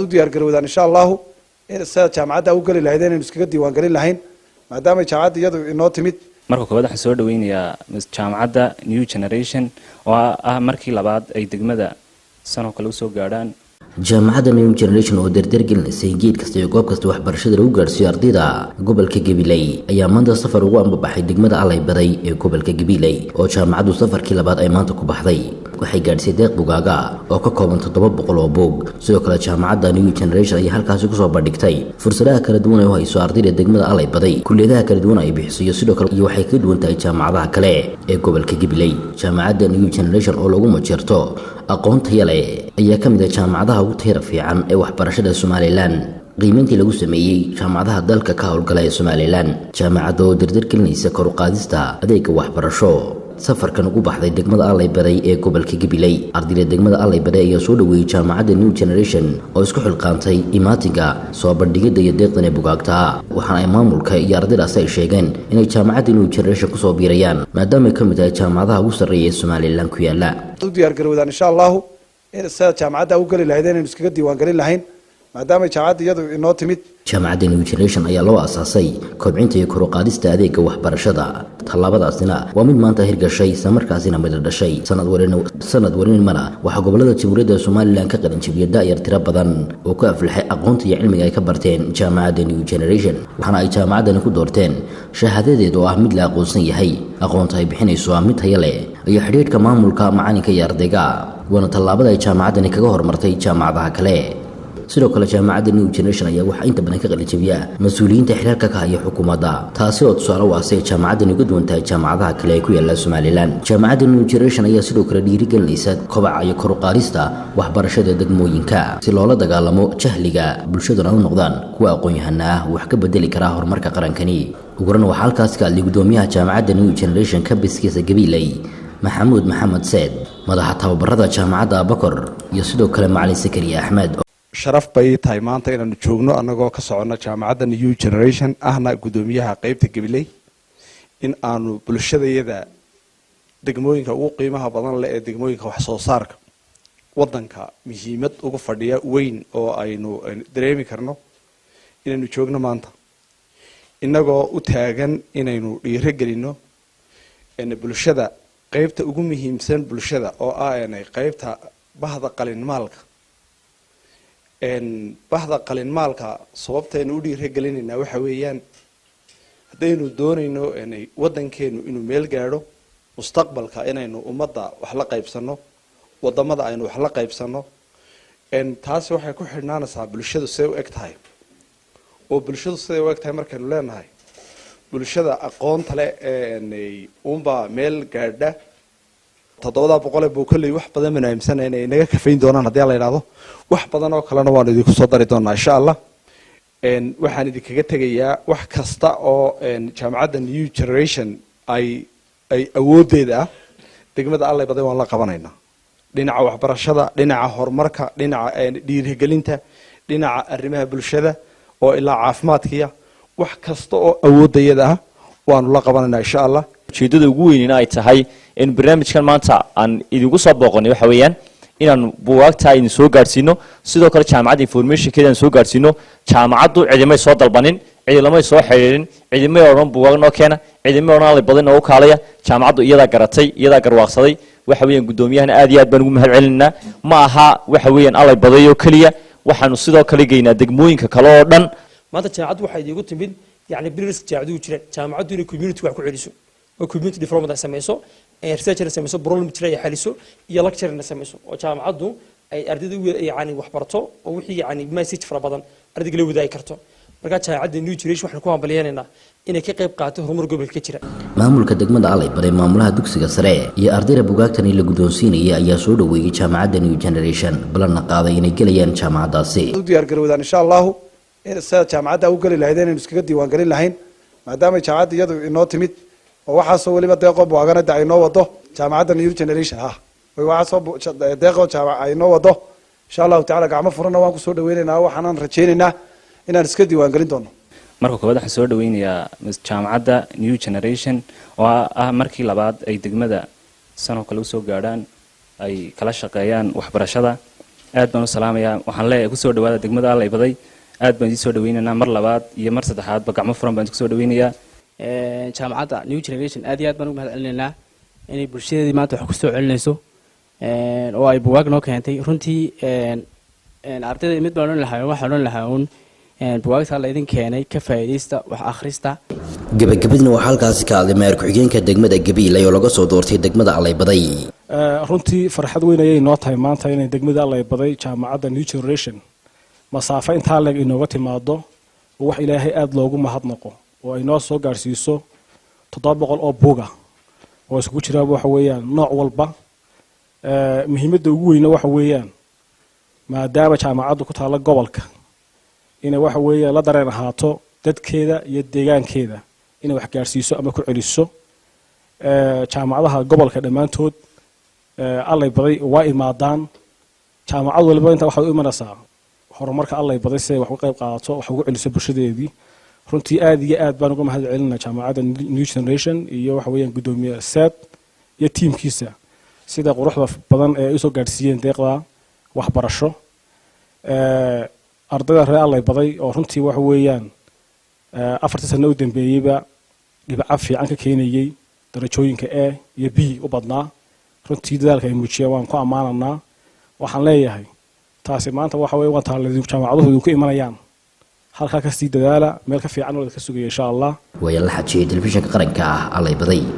diyaar garowdaan insha Allah in jaamacadda u gali lahayd inaynu iskaga diiwaan galin lahayn maadaama jaamacadda iyadu inoo timid. marka koowaad waxaan soo dhaweynayaa jaamacadda New Generation oo ah markii labaad ay degmada sano kale soo gaaraan. jaamacadda New Generation oo dardargelinaysa geed kasta iyo goob kasta waxbarashada lagu gaarsiiyo ardayda gobolka Gabiley ayaa maanta safar ugu ambabaxay degmada Alay Baday ee gobolka Gabiley oo jaamacaddu safarkii labaad ay maanta ku baxday. waxay gaadhisay deeq bugaaga oo ka kooban 700 oo buug. sidoo kale jaamacadda New Generation ayaa halkaas ku soo bandhigtay fursadaha kala duwan ee hayso ardayda degmada Alay Baday kulliyadaha kala duwan ay bixiso sidoo kale waxay ka duwan tahay jaamacadaha kale ee gobolka Gabiley. jaamacadda New Generation oo lagu majeerto aqoonta yale ayaa ka mid ah jaamacadaha ugu tayada fiican ee waxbarashada Somaliland. qiimayntii lagu sameeyay jaamacadaha dalka ka howlgala ee Somaliland jaamacadda oo dardargelinaysa kor u qaadista adeegga waxbarasho. safarkan ugu baxday degmada Alay Baday ee gobolka Gabiley ardayda degmada Alay Baday ayaa soo dhaweeyay jaamacadda New Generation oo isku xilqaantay imaatinka soo bandhigida iyo deeqdan ee bugaagta. waxaana ay maamulka iyo ardaydaas ay sheegeen inay jaamacadda New Generation ku soo biirayaan maadaama ay ka mid tahay jaamacadaha ugu sarreeya ee Somaliland ku yaala. diyaar garowdaan insha Allah in jaamacadda u gali lahayd inaynu iskaga diiwaan galin lahayn maadaama jaamacadda iyadu inoo timid. jaamacadda New Generation ayaa loo aasaasay kobcinta iyo kor u qaadista adeegga waxbarashada. tallaabadaasina waa mid maanta hirgashay isla markaasina mid dhashay sanad wareynimana waxaa gobolada Jamhuuriyadda Somaliland ka qaran jabiyay daayar tiro badan oo ka aflaxay aqoonta iyo cilmiga ay ka barteen jaamacadda New Generation. waxaana ay jaamacaddan ku doorteen shahaadadeed oo ah mid la aqoonsan yahay aqoonta ay bixinayso mid tayo leh iyo xiriirka maamulka macalinka iyo ardayga. waana tallaabada ay jaamacaddani kaga hormartay jaamacadaha kale. sidoo kale jaamacadda New Generation ayaa waxa inta badan ka qalin jabiya mas'uuliyiinta xiriirka ka haya xukuumadda taasi oo tusaale u ah jaamacaddan uga duwan tahay jaamacadaha kale ee ku yaala Somaliland. jaamacadda New Generation ayaa sidoo kale dhiirigelinaysa kobaca iyo kor u qaadista waxbarashada degmooyinka si loola dagaalamo jahliga bulshaduna u noqdaan kuwa aqoon-yahan ah wax ka bedeli kara horumarka qarankani. ugu horreyn waxaa halkaas ka hadlay gudoomiyaha jaamacadda New Generation ka biskiisa Gabiley Maxamuud Maxamed Said madaxa tababarada jaamacadda Bakor iyo sidoo kale macallin Sakariya Axmed. sharaf bay tahay maanta inaanu joogno anagoo ka socono jaamacadda New Generation ahna gudoomiyaha qaybta Gabiley in aanu bulshadayada degmooyinka ugu qiimaha badan leh ee degmooyinka wax soo saarka wadanka muhiimad ugu fadhiya weyn oo aynu dareemi karno inaynu joogno maanta inagoo u taagan inaynu dhiirigelino bulshada qaybta ugu muhiimsan bulshada oo ah qaybta bahda qalinmaalka. bahda qalinmaalka sababteenu u dhiirigelinayna waxa weeyaan hadaynu doonayno wadankeenu inuu meel gaadho mustaqbalka inaynu ummadda wax la qaybsano wadamada aynu wax la qaybsano taasi waxay ku xidhnaanaysaa bulshadu siday u eg tahay oo bulshadu siday u eg tahay markaynu leenahay bulshada aqoonta leh unbaa meel gaadha 700 buu kulli wax badan manaamsan inay naga kafayn doonaan hadii la yiraahdo wax badan oo kalena waan idinku soo dari doonaa insha Allah. waxaan idinkaga tagayaa wax kasta oo jaamacadda New Generation ay awoodeeda degmada Alay Baday waan la qabanaynaa dhinaca waxbarashada dhinaca horumarka dhinaca dhiirigelinta dhinaca arrimaha bulshada oo ilaa caafimaadkiya wax kasta oo awoodeeda waanu la qabanaynaa insha Allah. ujeedada ugu weyn ay tahay in barnaamijkan maanta aan idigu soo booqanay waxa weeyaan inaan buugaagta idin soo gaarsiino sidoo kale jaamacadda informationkeeda aan soo gaarsiino. jaamacaddu cidimay soo dalbanin cidimay soo xiriirin cidimay oran buugaag noo keena cidimay oran Alay Baday oo kaalaya jaamacaddu iyada garatay iyada garwaaqsaday. waxa weeyaan gudoomiyahana aad iyo aad baan ugu mahad celinaa ma aha waxa weeyaan Alay Baday oo kaliya waxaanu sidoo kale geynaa degmooyinka kale oo dhan. maanta jaamacaddu waxay idigu timid biriris jaamacaddu jiraan jaamacaddu inay community wax ku celiso oo community development ay sameeyso research ay sameeyso problem jira ay xaliso iyo lecture ay sameeyso oo jaamacaddu ay ardaydu wax barto oo wixii message fara badan ardayga la wadaay karto. marka jaamacadda New Generation waxaan ku hambalyeynaa inay ka qayb qaato horumar gobolka jira. maamulka degmada Alay Baday maamulaha dugsiga sare iyo ardayda bugaagtan la gudoonsiinaya ayaa soo dhaweeyay jaamacadda New Generation balana qaaday inay galayaan jaamacadaasi. diyaar garowdaan insha Allah in jaamacadda u gali lahayd inaynu iskaga diiwaan galin lahayn maadaama jaamacadda iyadu inoo timid oo waxa soo waliba deeqo buugaagana daayno wado jaamacadda New Generation waxa soo deeqo jaamacadda ayno wado insha Allah ta'ala gacmo furana waan ku soo dhaweynaynaa waxaan rajaynaynaa inaan iska diiwaan galin doono. marka koowaad waxaan soo dhaweynayaa jaamacadda New Generation oo ah markii labaad ay degmada sano kale soo gaaraan ay kala shaqeeyaan waxbarashada aad baan u salaamayaa waxaan leeyahay kusoo dhawaada degmada allay baday aad baan idin soo dhaweynaynaa mar labaad iyo mar saddexaadba gacmo furan baan idinku soo dhaweynayaa jaamacadda new generation aad iyo aad baan ugu mahad celinaynaa inay bulshadeedii maanta wax kusoo celinayso oo ay buwaag noo keentay runtii ardayda mid baan odhan lahaa waxaan odhan lahaa uun buwaagtaa laydin keenay ka faa'iidaysta wax akhrista gabagabadina waxaa halkaasi ka hadlay maayar ku-xigeenka degmada gabiiley oo laga soo doortay degmada allay baday runtii farxad weyn ayay noo tahay maanta inay degmada allay baday jaamacadda new generation masaafo intaa leeg inooga timaado oo wax ilaahay aada loogu mahadnaqo oo ay noo soo gaarsiiso 700 oo buuga oo isku jira waxa weeyaan nooc walba muhiimadda ugu weyn waxa weeyaan maadaama jaamacaddu ku taala gobolka inay waxa weeyaan la dareen ahaato dadkeeda iyo deegaankeeda inay wax gaarsiiso ama ku celiso jaamacadaha gobolka dhammaantood allay baday waa imaadaan jaamacad walba inta waxay u imanaysaa horumarka allay baday si ay wax uga qayb qaadato wax ugu celiso bulshadeedii runtii aad iyo aad baan uga mahad celinaa jaamacadda new generation iyo waxa weeyaan gudoomiye saad iyo tiimkiisa sida quruxda badan ee ay soo gaarsiiyeen deeqda waxbarasho ardayda reer allay baday oo runtii waxa weeyaan 4 sano u dambeeyayba dhibco fiican ka keenayay darajooyinka A iyo B u badnaa runtii dadaalka ay muujiyeen waan ku ammaananaa waxaan leeyahay taasi maanta waxa weeye waa taaladii jaamacaduhu ku imanayaan halka ka sii dadaala meel ka fiican oo ka sugaya insha Allah way la xajiyay telefishinka qaranka ah allay baday